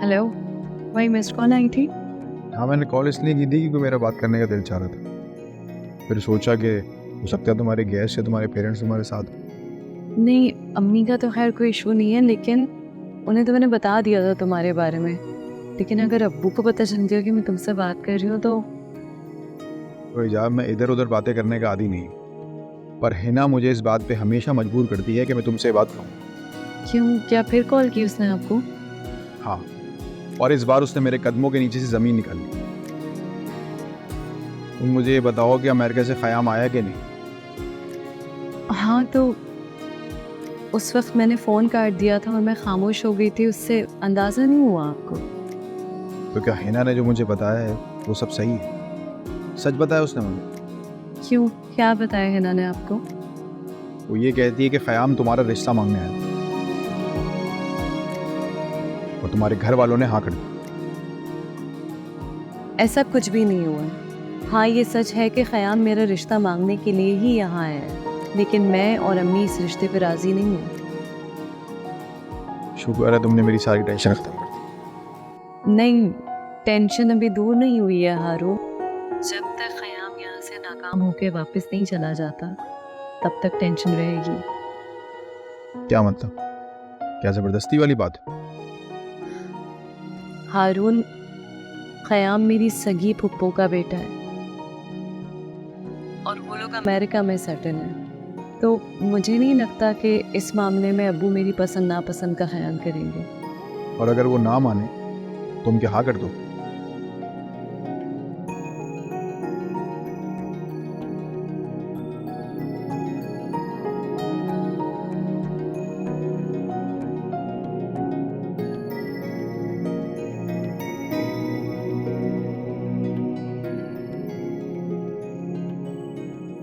Hello, वही missed call आई थी। हाँ, मैंने कॉल इसलिए की थी क्योंकि मेरा बात करने का दिल चाह रहा था। फिर सोचा कि हो सकता है तुम्हारे गेस्ट या तुम्हारे पेरेंट्स तुम्हारे साथ हो। नहीं, अम्मी का तो खैर कोई इशू नहीं है, लेकिन उन्हें तो मैंने बता दिया था तुम्हारे बारे में। लेकिन अगर अब्बू को पता चल गया कि मैं तुमसे बात कर रही हूँ तो तो इजाज़ मैं इधर उधर बातें करने का आदी नहीं हूँ, पर हिना मुझे इस बात पे हमेशा मजबूर करती है कि मैं तुमसे बात करूँ। क्यों, क्या फिर कॉल की उसने आपको? हाँ, और इस बार उसने मेरे कदमों के नीचे से ज़मीन निकाल ली। तुम मुझे ये बताओ कि अमेरिका से ख़याम आया कि नहीं? हाँ, तो उस वक्त मैंने फ़ोन काट दिया था और मैं खामोश हो गई थी, उससे अंदाज़ा नहीं हुआ आपको? तो क्या हिना ने जो मुझे बताया है वो सब सही है? सच बताया उसने मुझे? क्यों, क्या बताया हिना ने आपको? वो ये कहती है कि ख़याम तुम्हारा रिश्ता मांगने आया और तुम्हारे घर वालों ने हाँ कर दी। ऐसा कुछ भी नहीं हुआ है। हाँ, ये सच है कि ख़याम मेरा रिश्ता मांगने के लिए ही यहाँ आया है, लेकिन मैं और अम्मी इस रिश्ते पे राज़ी नहीं हूँ। शुक्र है तुमने मेरी सारी टेंशन खत्म कर दी। नहीं, टेंशन अभी दूर नहीं हुई है हारू। जब तक ख़याम यहाँ से नाकाम होके वापस नहीं चला जाता, तब तक टेंशन रहेगी। क्या मतलब? क्या ज़बरदस्ती वाली बात है? हारून, ख़याम मेरी सगी फुप्पो का बेटा है और वो लोग अमेरिका में सेटल हैं। तो मुझे नहीं लगता कि इस मामले में अब्बू मेरी पसंद नापसंद का ख्याल करेंगे। और अगर वो ना माने तुम क्या हाँ कर दो?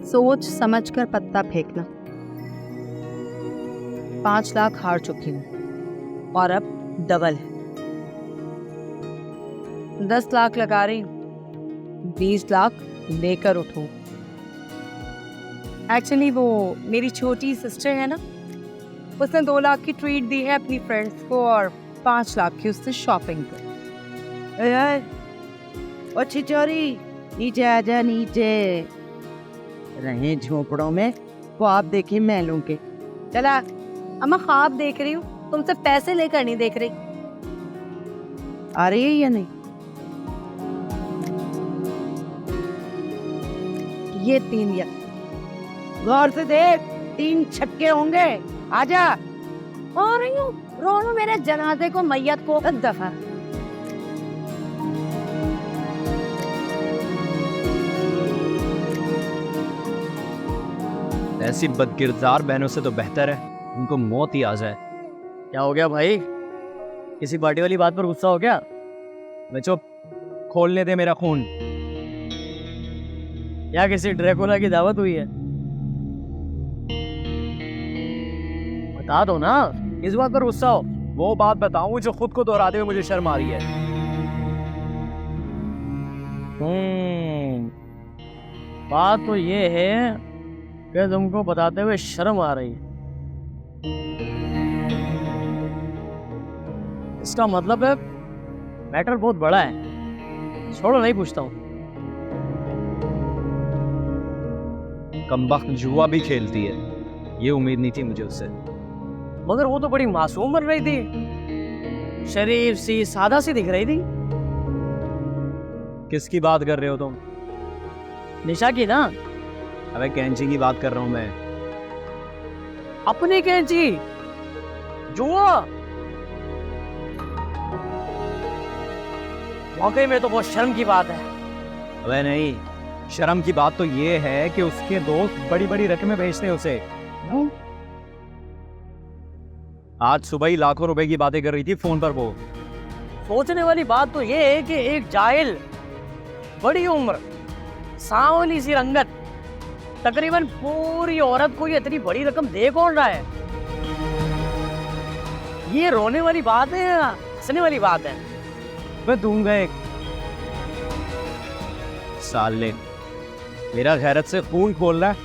सोच समझ कर पत्ता फेंकना। 5 लाख हार चुकी हूँ और अब डबल है। 10 लाख लगा रही हूँ, 20 लाख लेकर उठो। एक्चुअली वो मेरी छोटी सिस्टर है ना, उसने 2 लाख की ट्रीट दी है अपनी फ्रेंड्स को और 5 लाख की उससे शॉपिंग कर। ओ छिचोरी, नीचे आजा, नीचे रहे झोपड़ों में ख्वाब देखे महलों के। चला अम्मा, ख्वाब देख रही हूँ, तुमसे पैसे लेकर नहीं देख रही। आ रही है या नहीं? ये 3 या गौर से देख, 3 छक्के होंगे। आजा। आ रही हूँ, रोनो मेरे जनाजे को, मैयत को दफा। ऐसी बदकिरदार बहनों से तो बेहतर है उनको मौत ही आ जाए। क्या हो गया भाई? किसी पार्टी वाली बात पर गुस्सा हो गया? मैं चुप, खोलने दे मेरा खून। या किसी ड्रैकुला की दावत हुई है? बता दो ना, इस बात पर गुस्सा हो। वो बात बताऊं जो खुद को दोहराते हुए मुझे शर्म आ रही है। बात तो ये है कि तुमको बताते हुए शर्म आ रही है। इसका मतलब है मैटर बहुत बड़ा है। छोड़ो, नहीं पूछता हूँ। कमबख्त जुआ भी खेलती है, ये उम्मीद नहीं थी मुझे उससे। मगर वो तो बड़ी मासूम बन रही थी, शरीफ सी, सादा सी दिख रही थी। किसकी बात कर रहे हो तुम? निशा की ना। अबे कैंची की बात कर रहा हूं मैं। अपनी कैंची? जुआ? वाकई में तो बहुत शर्म की बात है। अबे नहीं, शर्म की बात तो ये है कि उसके दोस्त बड़ी बड़ी रकमें भेजते हैं उसे। आज सुबह ही लाखों रुपए की बातें कर रही थी फोन पर वो। सोचने वाली बात तो ये है कि एक जाहिल, बड़ी उम्र, सांवली सी रंगत, तकरीबन पूरी औरत को ये इतनी बड़ी रकम दे कौन रहा है? ये रोने वाली बात है या हंसने वाली बात है? मैं दूंगा एक। साले, मेरा गैरत से खून खोल रहा है।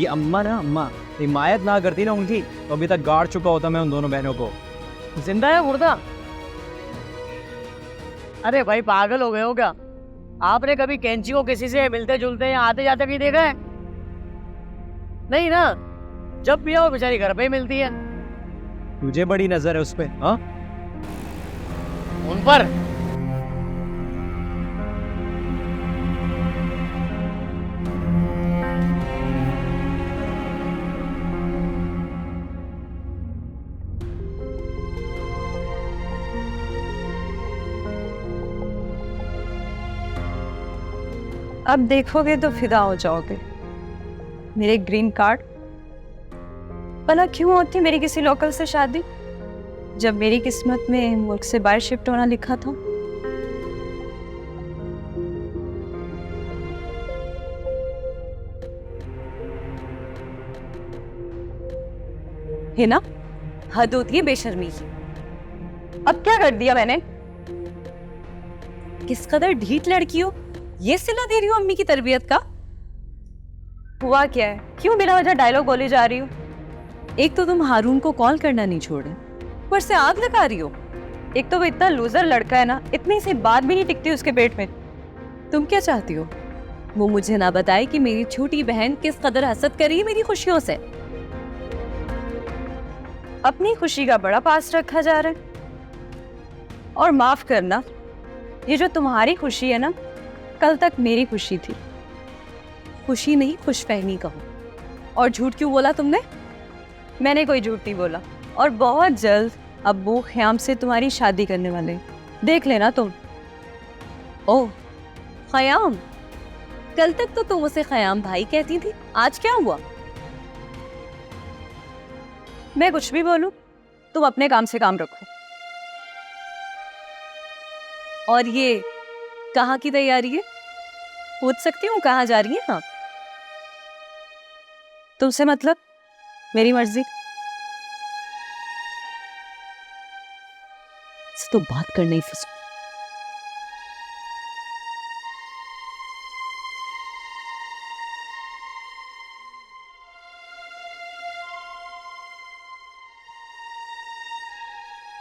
ये अम्मा हिमायत ना करती ना उनकी तो अभी तक गाड़ चुका होता मैं उन दोनों बहनों को। जिंदा है मुर्दा? अरे भाई पागल हो गए हो क्या? आपने कभी कैंची को किसी से मिलते जुलते या आते जाते कहीं देखा है? नहीं ना, जब भी आओ बेचारी घर पे ही मिलती है। तुझे बड़ी नजर है उस पे, हाँ? उन पर अब देखोगे तो फिदा हो जाओगे। मेरे ग्रीन कार्ड, भला क्यों होती मेरी किसी लोकल से शादी जब मेरी किस्मत में मुल्क से बाहर शिफ्ट होना लिखा था। है ना, हद होती है बेशर्मी की। अब क्या कर दिया मैंने? किस कदर ढीठ लड़की हो, ये सिला दे रही हो अम्मी की तरबियत का। हुआ क्या है, क्यों बिना वजह डायलॉग बोले जा रही हो? एक तो तुम हारून को कॉल करना नहीं छोड़े, ऊपर से आग लगा रही हो। एक तो वो इतना लूजर लड़का है ना, इतनी सी बात भी नहीं टिकती उसके पेट में। तुम क्या चाहती हो, वो मुझे ना बताए कि मेरी छोटी बहन किस कदर हसद कर रही है मेरी खुशियों से। अपनी खुशी का बड़ा पास रखा जा रहा है। और माफ करना, ये जो तुम्हारी खुशी है ना, कल तक मेरी खुशी थी। खुशी नहीं, खुशफहमी कहो। और झूठ क्यों बोला तुमने? मैंने कोई झूठ नहीं बोला। और बहुत जल्द अब्बू ख़याम से तुम्हारी शादी करने वाले, देख लेना तुम। ओह ख़याम, कल तक तो तुम उसे ख़याम भाई कहती थी, आज क्या हुआ? मैं कुछ भी बोलूं, तुम अपने काम से काम रखो। और ये कहाँ की तैयारी है? पूछ सकती हूँ कहाँ जा रही हैं आप? तुमसे मतलब मेरी मर्जी से तो बात करने ही फंसू।